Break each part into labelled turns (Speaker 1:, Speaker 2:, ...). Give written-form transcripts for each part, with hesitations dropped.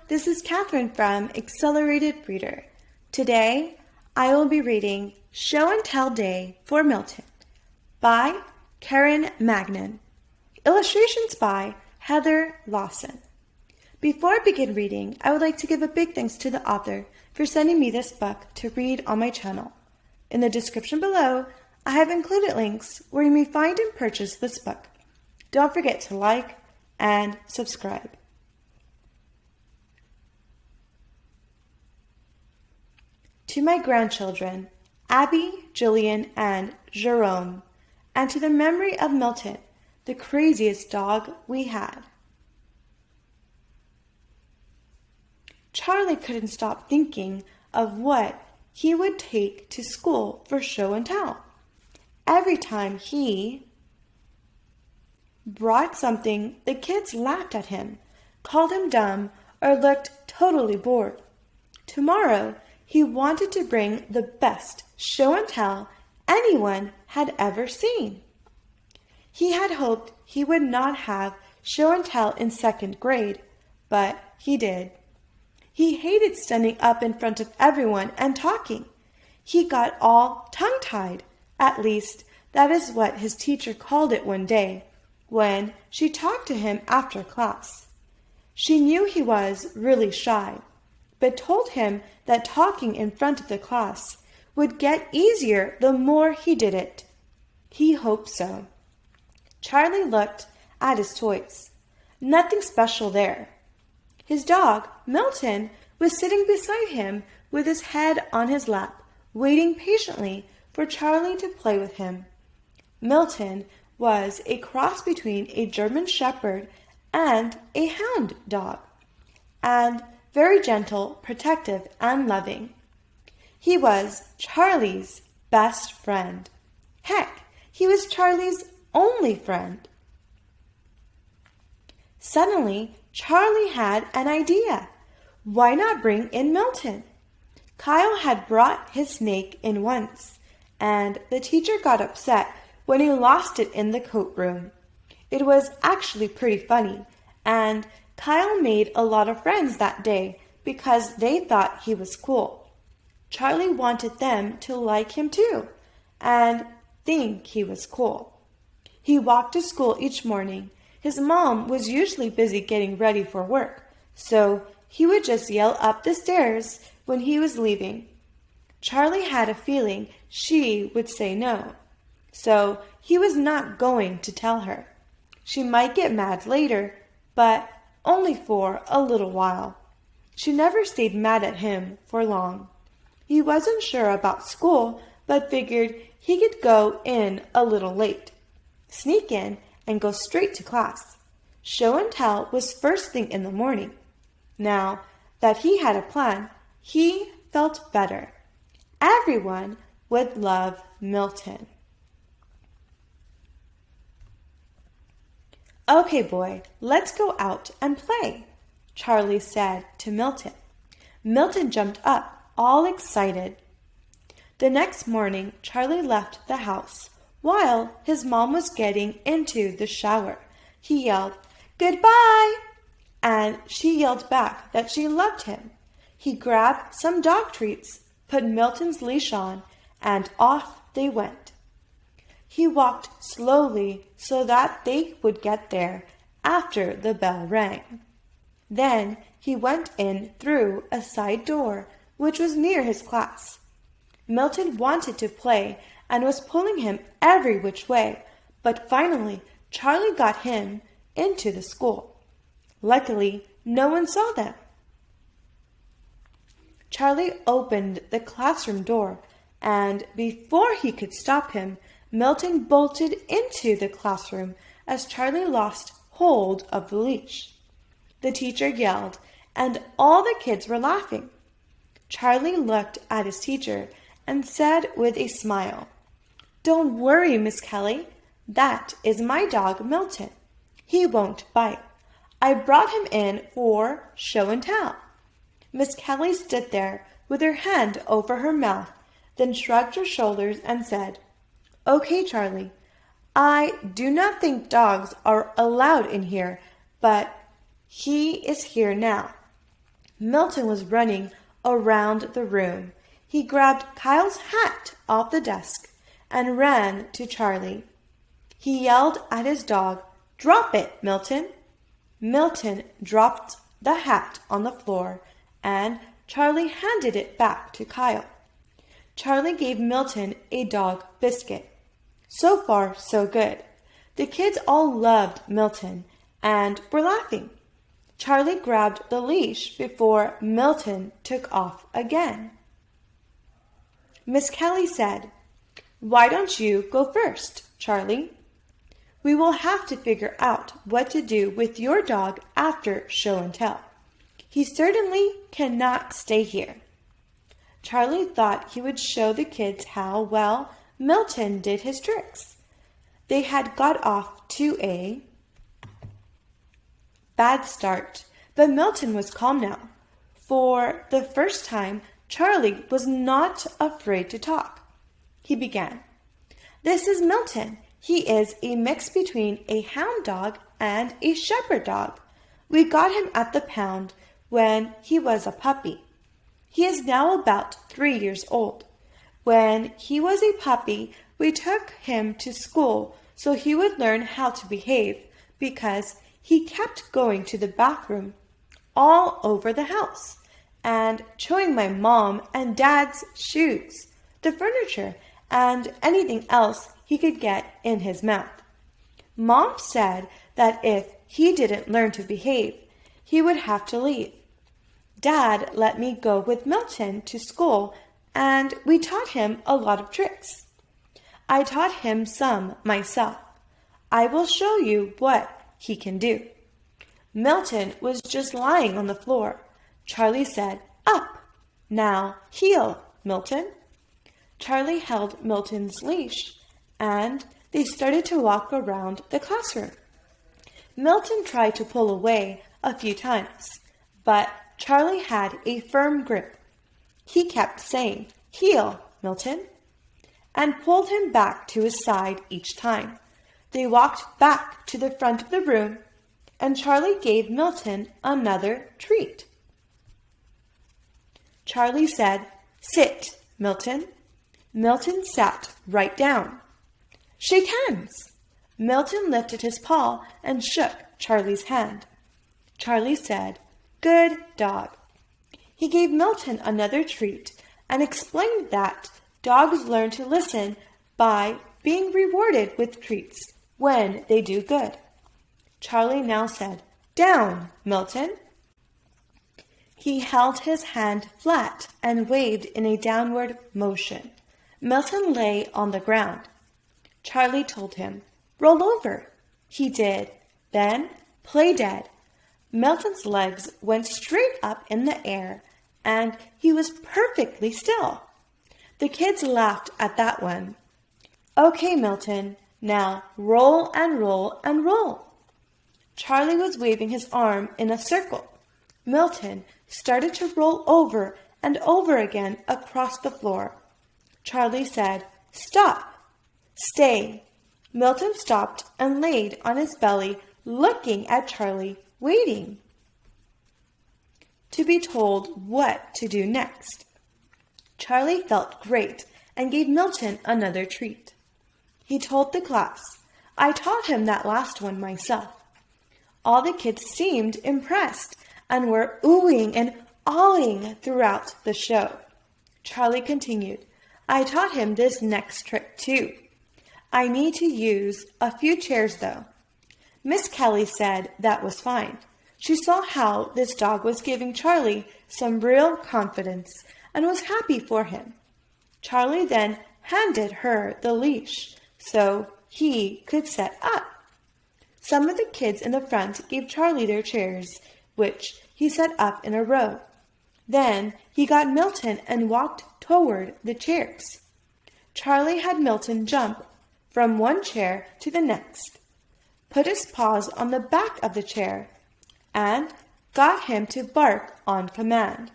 Speaker 1: this is Catherine from Accelerated Reader. Today, I will be reading Show and Tell Day for Milton by Karen Magnan. Illustrations by Heather Lawson. Before I begin reading, I would like to give a big thanks to the author for sending me this book to read on my channel. In the description below, I have included links where you may find and purchase this book. Don't forget to like and subscribe. To my grandchildren, Abby, Jillian, and Jerome, and to the memory of Milton, the craziest dog we had. Charlie couldn't stop thinking of what he would take to school for show and tell. Every time he brought something, the kids laughed at him, called him dumb, or looked totally bored. Tomorrow, he wanted to bring the best show and tell anyone had ever seen. He had hoped he would not have show and tell in second grade, but he did. He hated standing up in front of everyone and talking. He got all tongue-tied. At least, that is what his teacher called it one day, when she talked to him after class. She knew he was really shy, but told him that talking in front of the class would get easier the more he did it. He hoped so. Charlie looked at his toys. Nothing special there. His dog, Milton, was sitting beside him with his head on his lap, waiting patiently for Charlie to play with him. Milton was a cross between a German Shepherd and a hound dog, and very gentle, protective, and loving. He was Charlie's best friend. Heck, he was Charlie's only friend. Suddenly, Charlie had an idea. Why not bring in Milton? Kyle had brought his snake in once, and the teacher got upset when he lost it in the coat room. It was actually pretty funny, and Kyle made a lot of friends that day because they thought he was cool. Charlie wanted them to like him too, and think he was cool. He walked to school each morning. His mom was usually busy getting ready for work, so he would just yell up the stairs when he was leaving. Charlie had a feeling she would say no, so he was not going to tell her. She might get mad later, but only for a little while. She never stayed mad at him for long. He wasn't sure about school, but figured he could go in a little late, sneak in, and go straight to class. Show and tell was first thing in the morning. Now that he had a plan, he felt better. Everyone would love Milton. Okay, boy, let's go out and play, Charlie said to Milton. Milton jumped up, all excited. The next morning, Charlie left the house. While his mom was getting into the shower, he yelled, "Goodbye!" And she yelled back that she loved him. He grabbed some dog treats, put Milton's leash on, and off they went. He walked slowly so that they would get there after the bell rang. Then he went in through a side door, which was near his class. Milton wanted to play and was pulling him every which way, but finally Charlie got him into the school. Luckily, no one saw them. Charlie opened the classroom door, and before he could stop him, Milton bolted into the classroom as Charlie lost hold of the leash. The teacher yelled, and all the kids were laughing. Charlie looked at his teacher and said with a smile, "Don't worry, Miss Kelly. That is my dog, Milton. He won't bite. I brought him in for show and tell." Miss Kelly stood there with her hand over her mouth, then shrugged her shoulders and said, "Okay, Charlie, I do not think dogs are allowed in here, but he is here now." Milton was running around the room. He grabbed Kyle's hat off the desk and ran to Charlie. He yelled at his dog, "Drop it, Milton!" Milton dropped the hat on the floor, and Charlie handed it back to Kyle. Charlie gave Milton a dog biscuit. So far, so good. The kids all loved Milton and were laughing. Charlie grabbed the leash before Milton took off again. Miss Kelly said, "Why don't you go first, Charlie? We will have to figure out what to do with your dog after show and tell. He certainly cannot stay here." Charlie thought he would show the kids how well Milton did his tricks. They had got off to a bad start, but Milton was calm now. For the first time, Charlie was not afraid to talk. He began, "This is Milton. He is a mix between a hound dog and a shepherd dog. We got him at the pound when he was a puppy. He is now about 3 years old. When he was a puppy, we took him to school so he would learn how to behave because he kept going to the bathroom all over the house and chewing my mom and dad's shoes, the furniture, and anything else he could get in his mouth. Mom said that if he didn't learn to behave, he would have to leave. Dad let me go with Milton to school, and we taught him a lot of tricks. I taught him some myself. I will show you what he can do." Milton was just lying on the floor. Charlie said, "Up! Now heel, Milton." Charlie held Milton's leash, and they started to walk around the classroom. Milton tried to pull away a few times, but Charlie had a firm grip. He kept saying, "Heel, Milton," and pulled him back to his side each time. They walked back to the front of the room, and Charlie gave Milton another treat. Charlie said, "Sit, Milton." Milton sat right down. "Shake hands." Milton lifted his paw and shook Charlie's hand. Charlie said, "Good dog." He gave Milton another treat and explained that dogs learn to listen by being rewarded with treats when they do good. Charlie now said, "Down, Milton." He held his hand flat and waved in a downward motion. Milton lay on the ground. Charlie told him, "Roll over." He did. Then, play dead. Milton's legs went straight up in the air, and he was perfectly still. The kids laughed at that one. "Okay, Milton, now roll and roll and roll." Charlie was waving his arm in a circle. Milton started to roll over and over again across the floor. Charlie said, "Stop! Stay!" Milton stopped and laid on his belly, looking at Charlie, waiting to be told what to do next. Charlie felt great and gave Milton another treat. He told the class, "I taught him that last one myself." All the kids seemed impressed and were oohing and awing throughout the show. Charlie continued, "I taught him this next trick too. I need to use a few chairs though." Miss Kelly said that was fine. She saw how this dog was giving Charlie some real confidence and was happy for him. Charlie then handed her the leash so he could set up. Some of the kids in the front gave Charlie their chairs, which he set up in a row. Then he got Milton and walked toward the chairs. Charlie had Milton jump from one chair to the next, put his paws on the back of the chair, and got him to bark on command.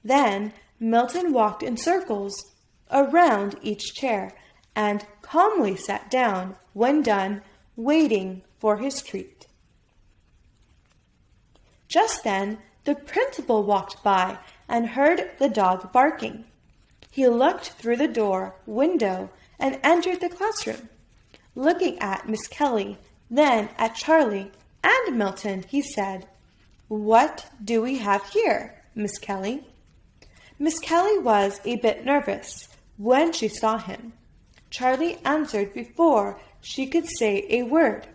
Speaker 1: Then Milton walked in circles around each chair and calmly sat down when done, waiting for his treat. Just then, The principal walked by and heard the dog barking. He looked through the window, and entered the classroom. Looking at Miss Kelly, then at Charlie and Milton, he said, "What do we have here, Miss Kelly?" Miss Kelly was a bit nervous when she saw him. Charlie answered before she could say a word.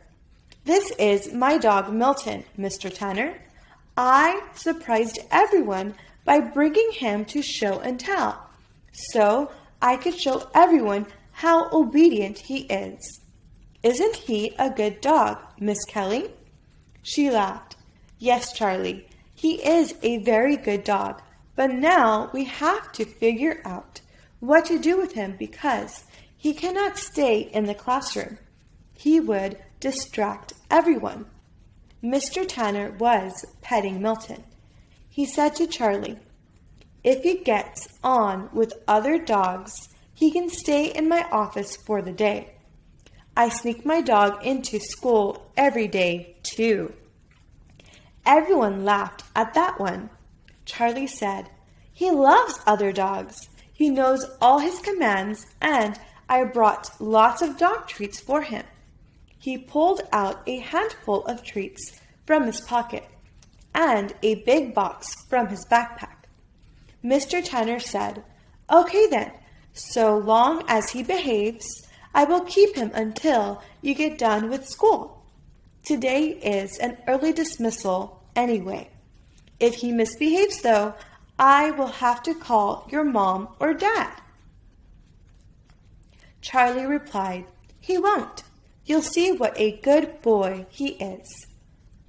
Speaker 1: "This is my dog Milton, Mr. Tanner. I surprised everyone by bringing him to show and tell, so I could show everyone how obedient he is. Isn't he a good dog, Miss Kelly?" She laughed. "Yes, Charlie, he is a very good dog, but now we have to figure out what to do with him because he cannot stay in the classroom. He would distract everyone." Mr. Tanner was petting Milton. He said to Charlie, "If he gets on with other dogs, he can stay in my office for the day. I sneak my dog into school every day, too." Everyone laughed at that one. Charlie said, "He loves other dogs. He knows all his commands, and I brought lots of dog treats for him." He pulled out a handful of treats from his pocket and a big box from his backpack. Mr. Tanner said, "Okay then, so long as he behaves, I will keep him until you get done with school. Today is an early dismissal anyway. If he misbehaves, though, I will have to call your mom or dad." Charlie replied, "He won't. You'll see what a good boy he is."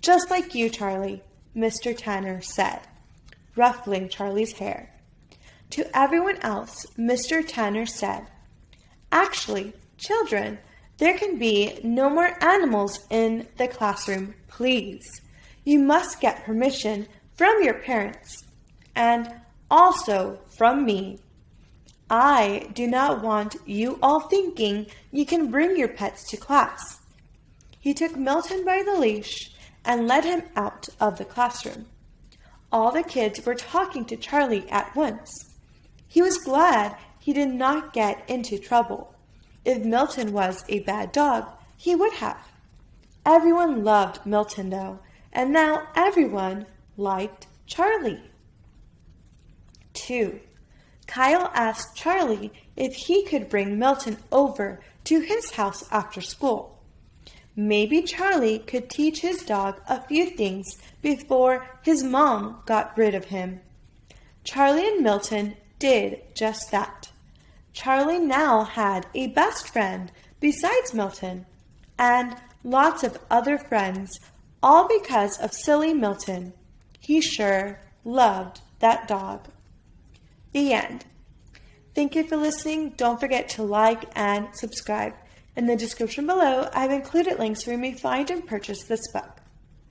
Speaker 1: "Just like you, Charlie," Mr. Tanner said, ruffling Charlie's hair. To everyone else, Mr. Tanner said, "Actually, children, there can be no more animals in the classroom, please. You must get permission from your parents, and also from me. I do not want you all thinking you can bring your pets to class." He took Milton by the leash and led him out of the classroom. All the kids were talking to Charlie at once. He was glad he did not get into trouble. If Milton was a bad dog, he would have. Everyone loved Milton, though, and now everyone liked Charlie. 2. Kyle asked Charlie if he could bring Milton over to his house after school. Maybe Charlie could teach his dog a few things before his mom got rid of him. Charlie and Milton did just that. Charlie now had a best friend besides Milton, and lots of other friends, all because of silly Milton. He sure loved that dog. The end. Thank you for listening. Don't forget to like and subscribe. In the description below, I've included links where you may find and purchase this book.